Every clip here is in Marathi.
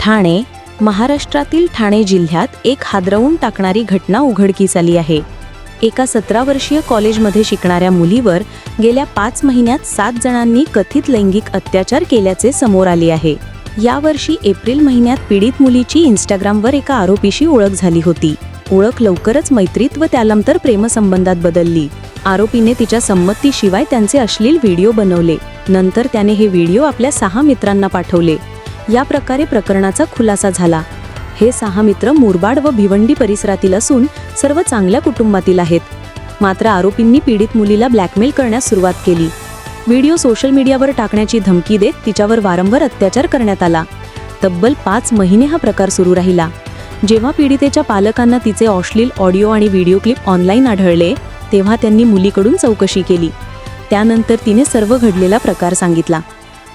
ठाणे, महाराष्ट्रातील ठाणे जिल्ह्यात एक हादरवून टाकणारी घटना उघडकीस आली आहे। एका 17 वर्षीय कॉलेजमध्ये शिकणाऱ्या मुलीवर गेल्या 5 महिन्यात 7 जणांनी कथित लैंगिक अत्याचार केल्याचे समोर आले आहे। यावर्षी एप्रिल महिन्यात पीडित मुलीची इंस्टाग्रामवर एका आरोपीशी ओळख झाली होती। ओळख लवकरच मैत्रीत व त्यानंतर प्रेमसंबंधात बदलली। आरोपीने तिच्या संमतीशिवाय त्यांचे अश्लील व्हिडिओ बनवले। नंतर त्याने हे व्हिडिओ आपल्या 6 मित्रांना पाठवले। या प्रकारे प्रकरणाचा खुलासा झाला। हे 6 मित्र मुरबाड व भिवंडी परिसरातील असून सर्व चांगल्या कुटुंबातील आहेत। मात्र आरोपींनी पीडित मुलीला ब्लॅकमेल करण्यास सुरुवात केली। व्हिडिओ सोशल मीडियावर टाकण्याची धमकी देत तिच्यावर वारंवार अत्याचार करण्यात आला। तब्बल 5 महिने हा प्रकार सुरू राहिला। जेव्हा पीडितेच्या पालकांना तिचे अश्लील ऑडिओ आणि व्हिडिओ क्लिप ऑनलाईन आढळले, तेव्हा त्यांनी मुलीकडून चौकशी केली। त्यानंतर तिने सर्व घडलेला प्रकार सांगितला।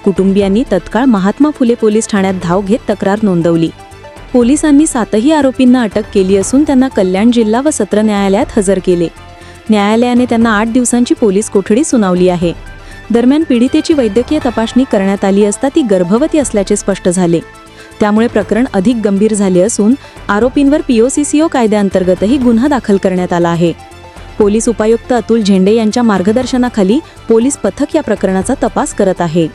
कुटुंबियांनी तत्काळ महात्मा फुले पोलीस ठाण्यात धाव घेत तक्रार नोंदवली। पोलिसांनी 7ही आरोपींना अटक केली असून त्यांना कल्याण जिल्हा व सत्र न्यायालयात हजर केले। न्यायालयाने त्यांना 8 दिवसांची पोलीस कोठडी सुनावली आहे। दरम्यान पीडितेची वैद्यकीय तपासणी करण्यात आली असता ती गर्भवती असल्याचे स्पष्ट झाले। त्यामुळे प्रकरण अधिक गंभीर झाले असून आरोपींवर POCCO कायद्याअंतर्गतही गुन्हा दाखल करण्यात आला आहे। पोलीस उपायुक्त अतुल झेंडे यांच्या मार्गदर्शनाखाली पोलीस पथक या प्रकरणाचा तपास करत आहे।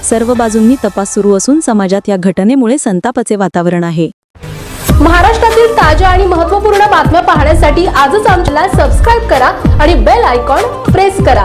सर्व बाजूंनी तपास सुरू असून समाजात या घटनेमुळे संतापाचे वातावरण आहे। महाराष्ट्रातील ताज्या आणि महत्त्वपूर्ण बातम्या पाहण्यासाठी आजच आमच्याला सबस्क्राइब करा आणि बेल आयकॉन प्रेस करा।